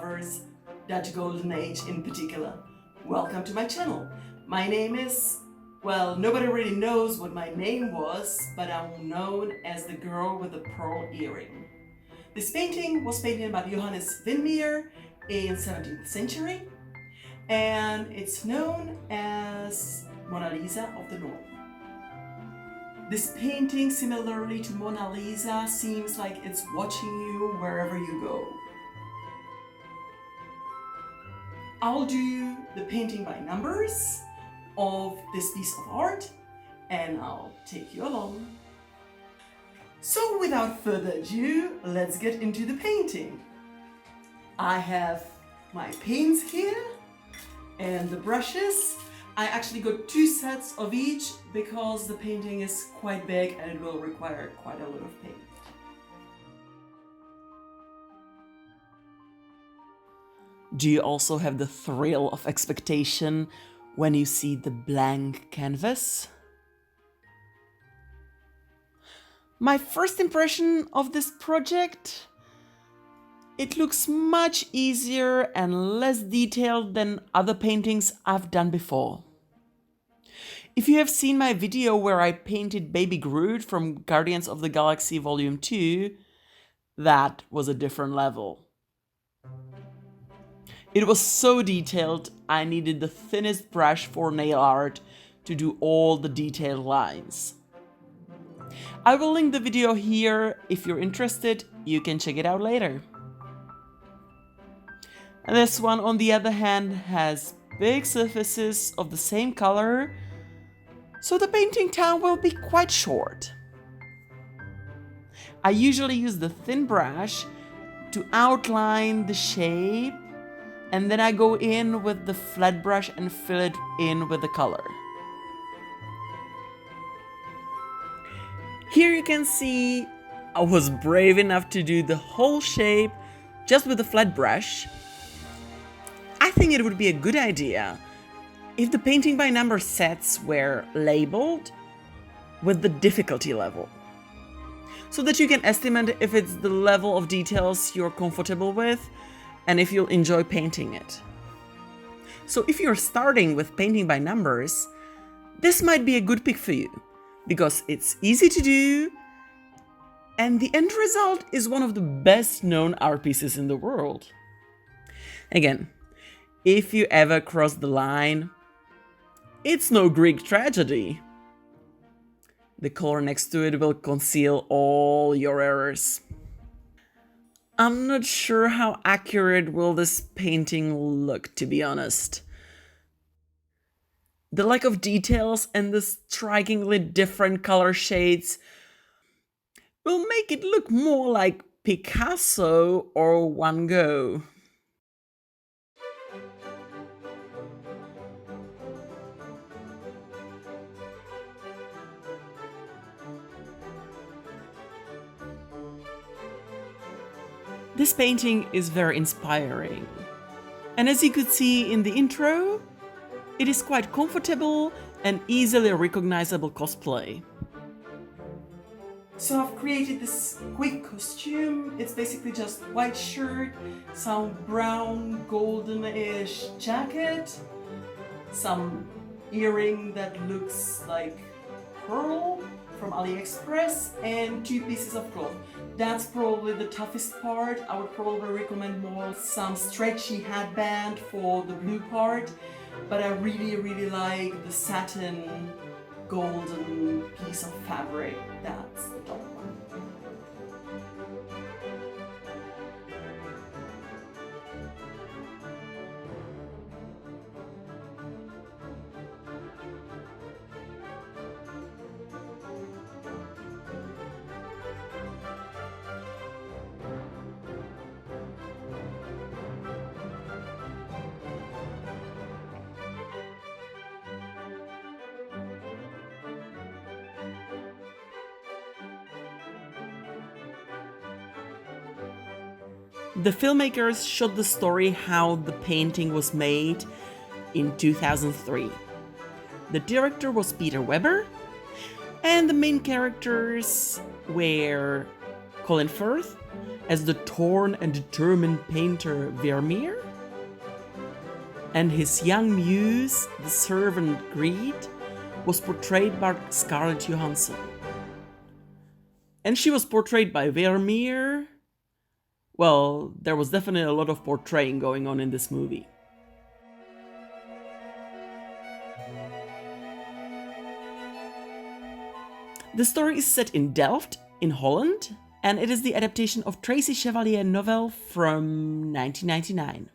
lovers, that golden age in particular. Welcome to my channel. My name is, well, nobody really knows what my name was, but I'm known as the girl with the pearl earring. This painting was painted by Johannes Vermeer in 17th century, and it's known as Mona Lisa of the North. This painting, similarly to Mona Lisa, seems like it's watching you wherever you go. I'll do the painting by numbers of this piece of art, and I'll take you along. So without further ado, let's get into the painting. I have my paints here and the brushes. I actually got 2 sets of each because the painting is quite big and it will require quite a lot of paint. Do you also have the thrill of expectation when you see the blank canvas? My first impression of this project? It looks much easier and less detailed than other paintings I've done before. If you have seen my video where I painted Baby Groot from Guardians of the Galaxy Volume 2, that was a different level. It was so detailed, I needed the thinnest brush for nail art to do all the detailed lines. I will link the video here. If you're interested, you can check it out later. And this one, on the other hand, has big surfaces of the same color, so the painting time will be quite short. I usually use the thin brush to outline the shape, and then I go in with the flat brush and fill it in with the color. Here you can see I was brave enough to do the whole shape just with a flat brush. I think it would be a good idea if the painting by number sets were labeled with the difficulty level, so that you can estimate if it's the level of details you're comfortable with and if you'll enjoy painting it. So if you're starting with painting by numbers, this might be a good pick for you, because it's easy to do and the end result is one of the best known art pieces in the world. Again, if you ever cross the line, it's no Greek tragedy. The color next to it will conceal all your errors. I'm not sure how accurate will this painting look, to be honest. The lack of details and the strikingly different color shades will make it look more like Picasso or Van Gogh. This painting is very inspiring, and as you could see in the intro, it is quite comfortable and easily recognizable cosplay. So I've created this quick costume. It's basically just white shirt, some brown golden-ish jacket, some earring that looks like pearl from AliExpress, and 2 pieces of cloth. That's probably the toughest part. I would probably recommend more some stretchy headband for the blue part, but I really like the satin golden piece of fabric. That's the top one. The filmmakers shot the story how the painting was made in 2003. The director was Peter Weber, and the main characters were Colin Firth as the torn and determined painter Vermeer, and his young muse, the servant Greed, was portrayed by Scarlett Johansson. And she was portrayed by Vermeer. Well, there was definitely a lot of portraying going on in this movie. The story is set in Delft, in Holland, and it is the adaptation of Tracy Chevalier novel from 1999.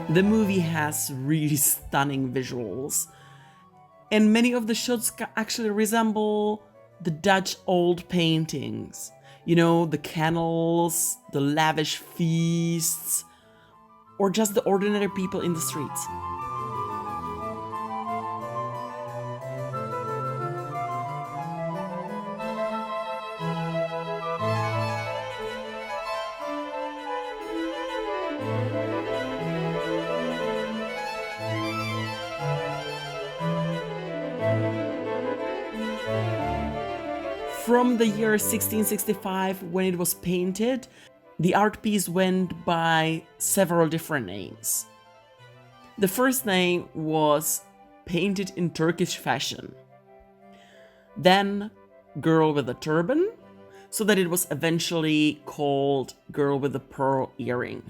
The movie has really stunning visuals, and many of the shots actually resemble the Dutch old paintings. You know, the canals, the lavish feasts, or just the ordinary people in the streets. From the year 1665, when it was painted, the art piece went by several different names. The first name was Painted in Turkish Fashion. Then Girl with a Turban, so that it was eventually called Girl with a Pearl Earring,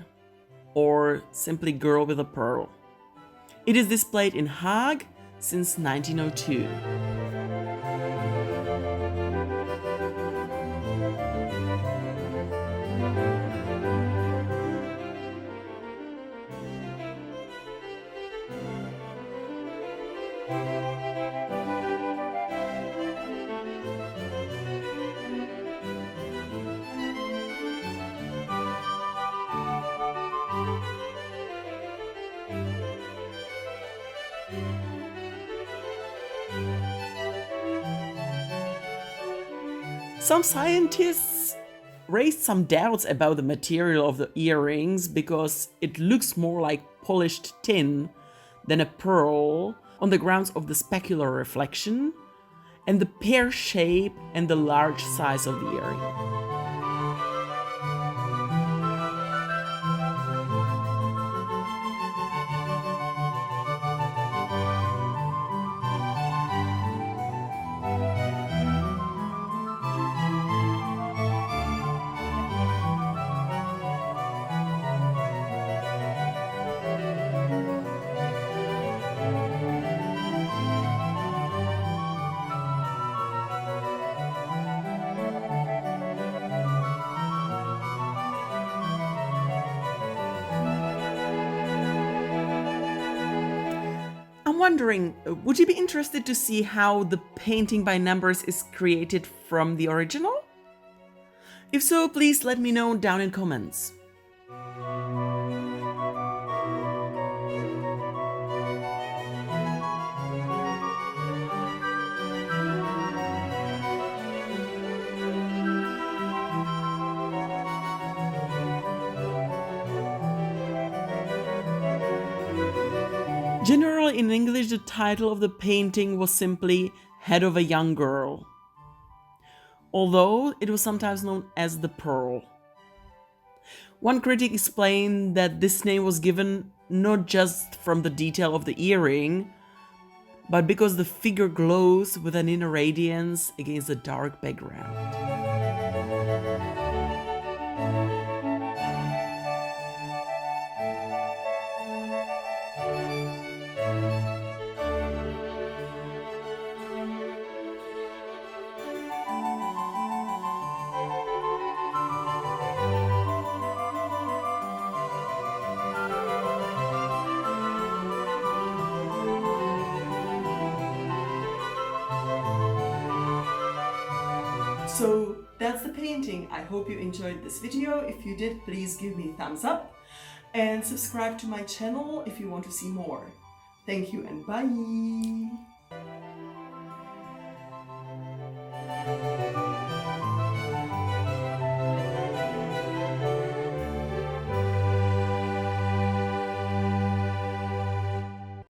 or simply Girl with a Pearl. It is displayed in Hague since 1902. Some scientists raised some doubts about the material of the earrings because it looks more like polished tin than a pearl on the grounds of the specular reflection and the pear shape and the large size of the earring. I'm wondering, would you be interested to see how the painting by numbers is created from the original? If so, please let me know down in comments. Generally in English, the title of the painting was simply Head of a Young Girl, although it was sometimes known as The Pearl. One critic explained that this name was given not just from the detail of the earring, but because the figure glows with an inner radiance against a dark background. So that's the painting. I hope you enjoyed this video. If you did, please give me a thumbs up and subscribe to my channel if you want to see more. Thank you and bye!